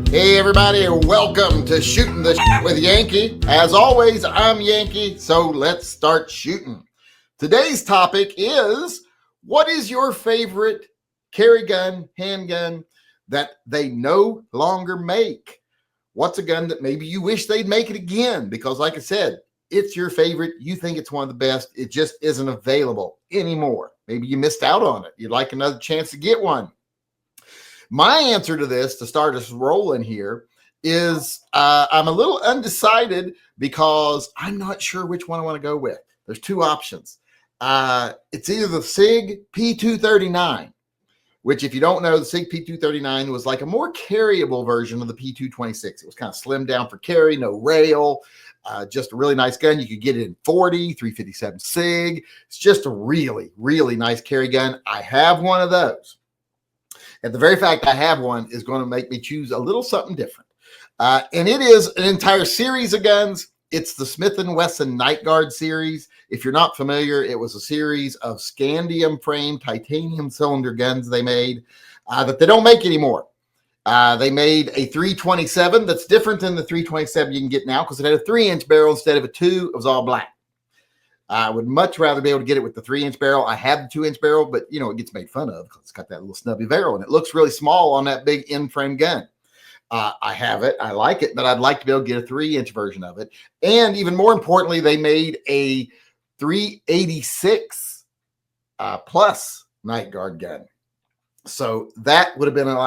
Hey everybody, welcome to Shooting the Shit with Yankee. As always, I'm Yankee, so let's start shooting. Today's topic is, what is your favorite carry gun, handgun that they no longer make? What's a gun that maybe you wish they'd make it again? Because like I said, it's your favorite. You think it's one of the best. It just isn't available anymore. Maybe you missed out on it. You'd like another chance to get one. My answer to this, to start us rolling here, is I'm a little undecided because I'm not sure which one I want to go with. There's two options. It's either the SIG P239, which, if you don't know, the SIG P239 was like a more carryable version of the P226. It was kind of slimmed down for carry, no rail, just a really nice gun. You could get it in 40, 357 SIG. It's just a really, really nice carry gun. I have one of those. And the very fact I have one is going to make me choose a little something different. And it is an entire series of guns. It's the Smith & Wesson Night Guard series. If you're not familiar, it was a series of scandium frame titanium cylinder guns they made that they don't make anymore. They made a 327 that's different than the 327 you can get now because it had a 3-inch barrel instead of a 2. It was all black. I would much rather be able to get it with the 3-inch barrel. I have the 2-inch barrel, but you know, it gets made fun of because it's got that little snubby barrel and it looks really small on that big end frame gun. I have it. I like it, but I'd like to be able to get a 3-inch version of it. And even more importantly, they made a 386 plus Night Guard gun. So that would have been an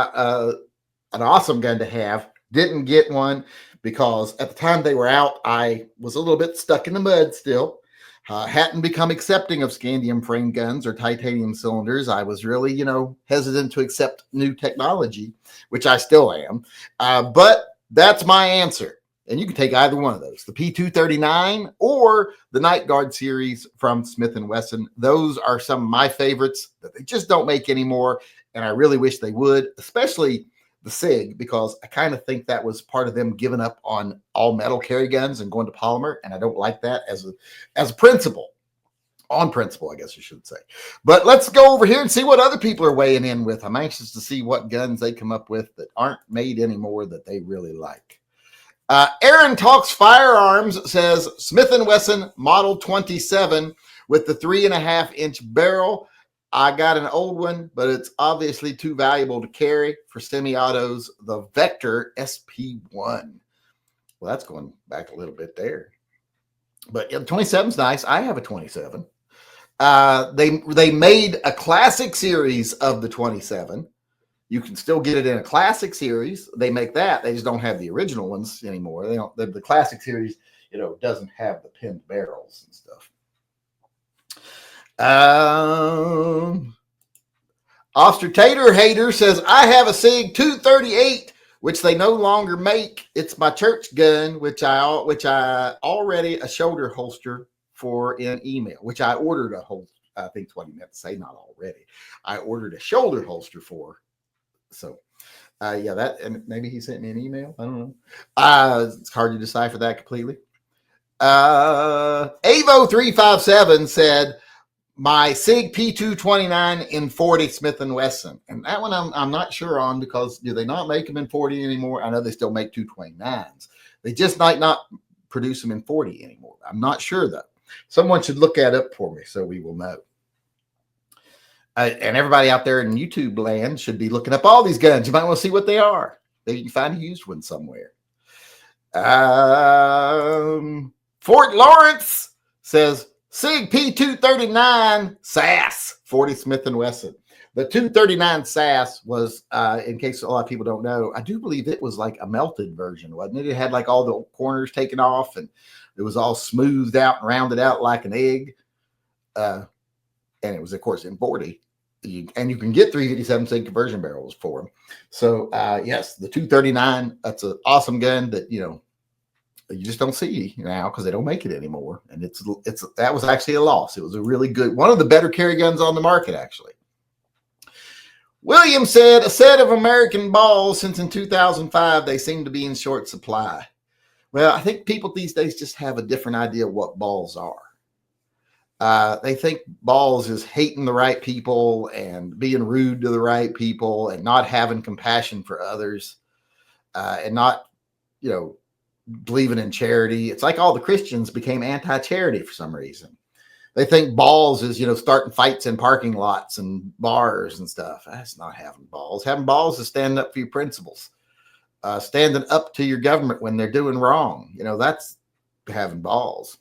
awesome gun to have. Didn't get one because at the time they were out, I was a little bit stuck in the mud still. Hadn't become accepting of scandium frame guns or titanium cylinders. I was really, hesitant to accept new technology, which I still am. But that's my answer. And you can take either one of those, the P239 or the Night Guard series from Smith & Wesson. Those are some of my favorites that they just don't make anymore. And I really wish they would, especially the SIG, because I kind of think that was part of them giving up on all metal carry guns and going to polymer. And I don't like that as a principle. On principle, I guess you should say. But let's go over here and see what other people are weighing in with. I'm anxious to see what guns they come up with that aren't made anymore that they really like. Aaron Talks Firearms says Smith & Wesson Model 27 with the 3.5-inch barrel. I got an old one, but it's obviously too valuable to carry for semi-autos, the Vector SP1. Well, that's going back a little bit there. But yeah, the 27's nice. I have a 27. They made a classic series of the 27. You can still get it in a classic series. They make that. They just don't have the original ones anymore. They don't. The classic series, doesn't have the pinned barrels and stuff. Oster Tater Hater says, I have a SIG 238, which they no longer make. It's my church gun, which I already a shoulder holster for in email, which I ordered a holster. I think that's what he meant to say, not already. I ordered a shoulder holster for. So, that, and maybe he sent me an email. I don't know. It's hard to decipher that completely. Avo357 said, my SIG P229 in 40 Smith & Wesson. And that one I'm not sure on because do they not make them in 40 anymore? I know they still make 229s. They just might not produce them in 40 anymore. I'm not sure, though. Someone should look that up for me so we will know. And everybody out there in YouTube land should be looking up all these guns. You might want to see what they are. Maybe you can find a used one somewhere. Fort Lawrence says, SIG P239 SAS 40 Smith & Wesson. The 239 SAS was, in case a lot of people don't know, I do believe it was like a melted version, wasn't it? It had like all the corners taken off and it was all smoothed out and rounded out like an egg. And it was, of course, in 40. And you can get 357 SIG conversion barrels for them. So, yes, the 239, that's an awesome gun that, you just don't see now because they don't make it anymore. And that was actually a loss. It was a really good, one of the better carry guns on the market, actually. William said, a set of American balls since in 2005, they seem to be in short supply. Well, I think people these days just have a different idea of what balls are. They think balls is hating the right people and being rude to the right people and not having compassion for others. and not, believing in charity. It's like all the Christians became anti-charity for some reason. They think balls is, starting fights in parking lots and bars and stuff. That's not having balls. Having balls is standing up for your principles, standing up to your government when they're doing wrong. That's having balls.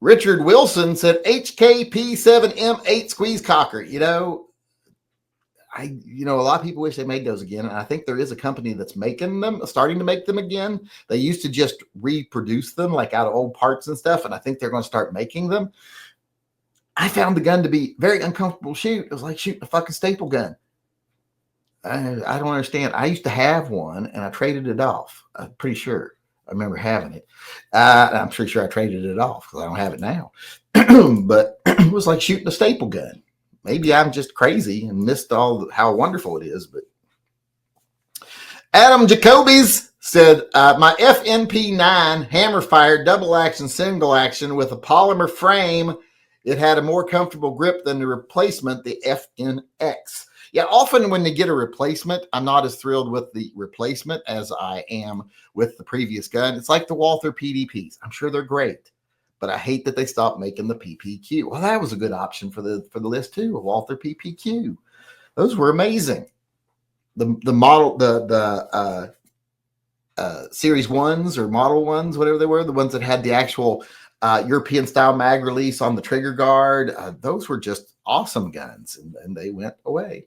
Richard Wilson said HKP7M8 squeeze cocker. A lot of people wish they made those again. And I think there is a company that's making them, starting to make them again. They used to just reproduce them like out of old parts and stuff. And I think they're going to start making them. I found the gun to be very uncomfortable to shoot. It was like shooting a fucking staple gun. I don't understand. I used to have one and I traded it off. I'm pretty sure I remember having it. I'm pretty sure I traded it off because I don't have it now. But it was like shooting a staple gun. Maybe I'm just crazy and missed how wonderful it is. But Adam Jacobys said, my FNP9 hammer fired double action, single action with a polymer frame. It had a more comfortable grip than the replacement, the FNX. Yeah, often when they get a replacement, I'm not as thrilled with the replacement as I am with the previous gun. It's like the Walther PDPs. I'm sure they're great, but I hate that they stopped making the PPQ. Well, that was a good option for the list too, a Walther PPQ. Those were amazing. The model, the series ones or model ones, whatever they were, the ones that had the actual European style mag release on the trigger guard. Those were just awesome guns, and they went away.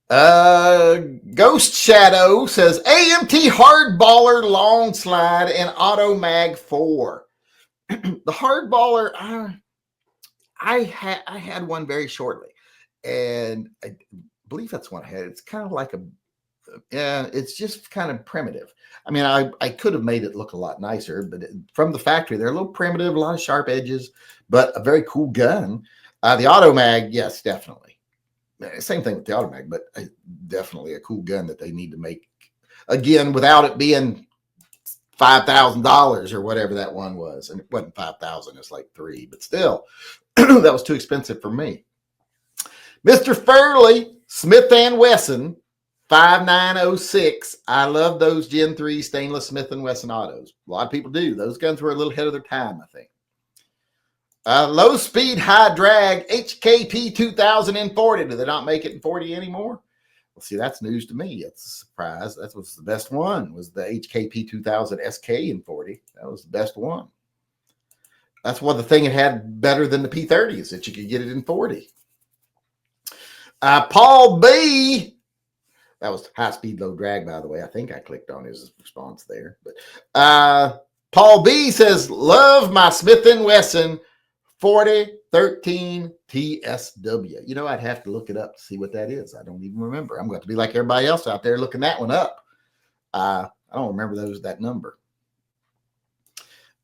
Ghost Shadow says AMT hardballer long slide and auto mag 4. The hardballer, I had one very shortly, and I believe that's one I had. It's kind of like it's just kind of primitive. I mean, I could have made it look a lot nicer, but from the factory, they're a little primitive, a lot of sharp edges, but a very cool gun. The auto mag, yes, definitely. Same thing with the auto mag, but definitely a cool gun that they need to make again without it being $5,000 or whatever that one was. And it wasn't 5,000, it's like $3,000, but still, that was too expensive for me. Mr. Furley, Smith & Wesson, 5906. I love those Gen 3 stainless Smith & Wesson autos. A lot of people do. Those guns were a little ahead of their time, I think. Low speed, high drag, HKP 2040. Do they not make it in 40 anymore? Well, see, that's news to me. It's a surprise. That was the best one, was the HKP 2000 SK in 40. That was the best one. That's one of the thing it had better than the P30s, that you could get it in 40. Paul B. That was high speed, low drag, by the way. I think I clicked on his response there. But Paul B says, love my Smith & Wesson 4013 TSW. I'd have to look it up to see what that is. I don't even remember. I'm going to be like everybody else out there looking that one up. I don't remember that number.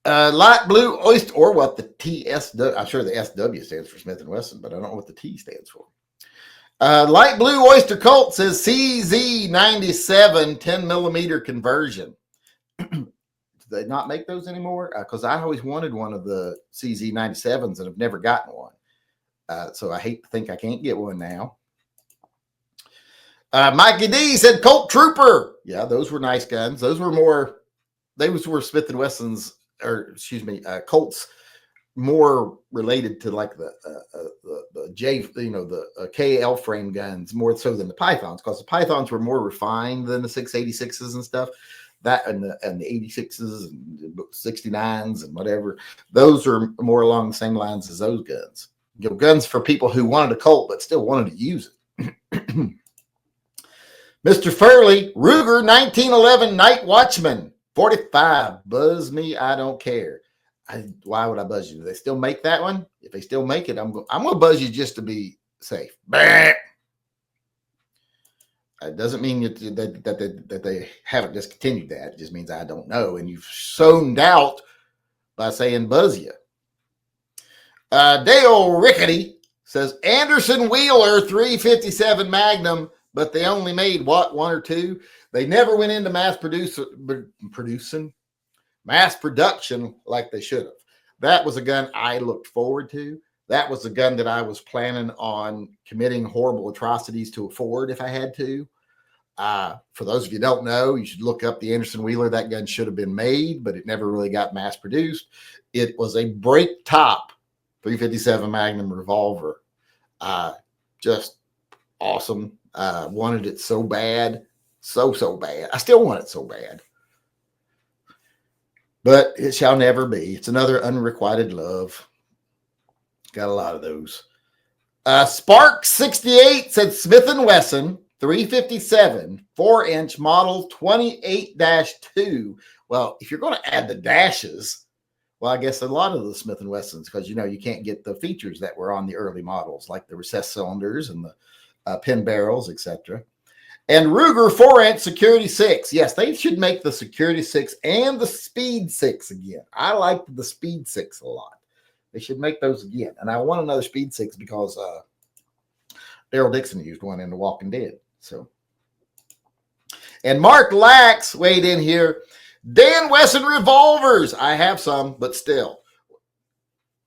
Light blue oyster, or what the TSW. I'm sure the SW stands for Smith & Wesson, but I don't know what the T stands for. Light blue oyster Colt says CZ97 10 millimeter conversion. Do they not make those anymore? Because I always wanted one of the CZ97s and have never gotten one. So I hate to think I can't get one now. Mikey D said Colt Trooper. Yeah, those were nice guns. Those were Smith & Wesson's, or excuse me, Colts, more related to like the KL frame guns more so than the Pythons, because the Pythons were more refined than the 686s and stuff. That and the 86s and 69s and whatever, those are more along the same lines as those guns. Guns for people who wanted a Colt but still wanted to use it. Mr. Furley, Ruger 1911 Night Watchman 45. Buzz me, I don't care. Why would I buzz you? Do they still make that one? If they still make it, I'm going to buzz you just to be safe. Bah! It doesn't mean that they haven't discontinued that. It just means I don't know. And you've sown doubt by saying buzz you. Dale Rickety says Anderson Wheeler 357 Magnum, but they only made what, one or two? They never went into mass production like they should have. That was a gun I looked forward to. That was the gun that I was planning on committing horrible atrocities to afford if I had to. For those of you who don't know, you should look up the Anderson Wheeler. That gun should have been made, but it never really got mass produced. It was a break top 357 Magnum revolver. Just awesome. Wanted it so bad. So bad. I still want it so bad. But it shall never be. It's another unrequited love. Got a lot of those. Spark 68 said Smith & Wesson 357 4-inch model 28-2. Well, if you're going to add the dashes, well, I guess a lot of the Smith & Wessons, because you can't get the features that were on the early models, like the recessed cylinders and the pin barrels, etc. And Ruger 4-inch Security 6. Yes, they should make the Security 6 and the Speed 6 again. I liked the Speed 6 a lot. They should make those again. And I want another Speed 6 because Daryl Dixon used one in The Walking Dead. So, and Mark Lax weighed in here. Dan Wesson revolvers. I have some, but still.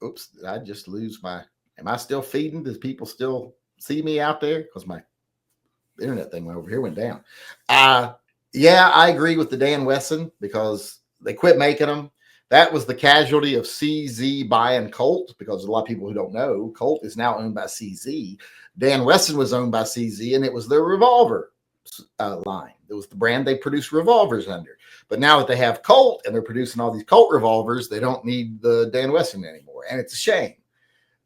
Oops, did I just lose my... Am I still feeding? Does people still see me out there? Because my internet thing went over here, went down. Yeah, I agree with the Dan Wesson because they quit making them. That was the casualty of CZ buying Colt, because a lot of people who don't know, Colt is now owned by CZ. Dan Wesson was owned by CZ, and it was their revolver line. It was the brand they produced revolvers under. But now that they have Colt and they're producing all these Colt revolvers, they don't need the Dan Wesson anymore. And it's a shame,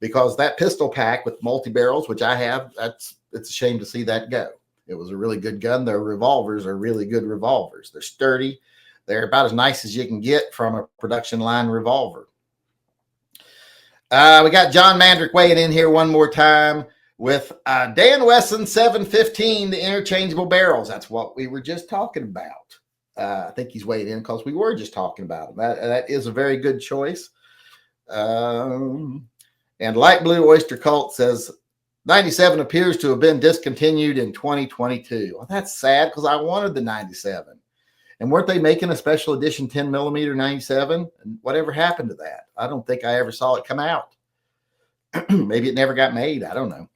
because that pistol pack with multi-barrels, which I have, it's a shame to see that go. It was a really good gun. Their revolvers are really good revolvers. They're sturdy. They're about as nice as you can get from a production line revolver. We got John Mandrick weighing in here one more time with Dan Wesson 715, the interchangeable barrels. That's what we were just talking about. I think he's weighing in because we were just talking about him. That is a very good choice. And Light Blue Oyster Cult says 97 appears to have been discontinued in 2022. Well, that's sad because I wanted the 97. And weren't they making a special edition 10 millimeter 97? And whatever happened to that? I don't think I ever saw it come out. Maybe it never got made. I don't know.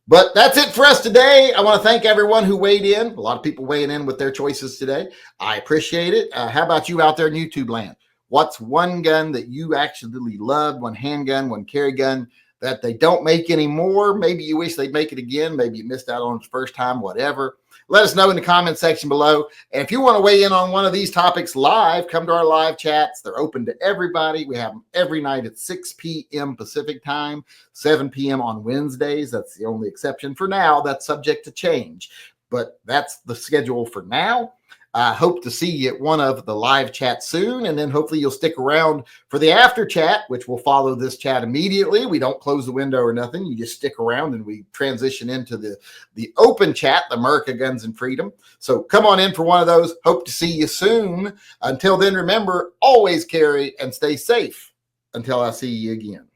But that's it for us today. I want to thank everyone who weighed in. A lot of people weighing in with their choices today. I appreciate it. How about you out there in YouTube land? What's one gun that you actually loved, one handgun, one carry gun that they don't make anymore? Maybe you wish they'd make it again. Maybe you missed out on it the first time, whatever. Let us know in the comment section below. And if you want to weigh in on one of these topics live, come to our live chats. They're open to everybody. We have them every night at 6 p.m. Pacific time, 7 p.m. on Wednesdays. That's the only exception for now. That's subject to change, but that's the schedule for now. I hope to see you at one of the live chats soon, and then hopefully you'll stick around for the after chat, which will follow this chat immediately. We don't close the window or nothing. You just stick around and we transition into the open chat, the America Guns and Freedom. So come on in for one of those. Hope to see you soon. Until then, remember, always carry and stay safe until I see you again.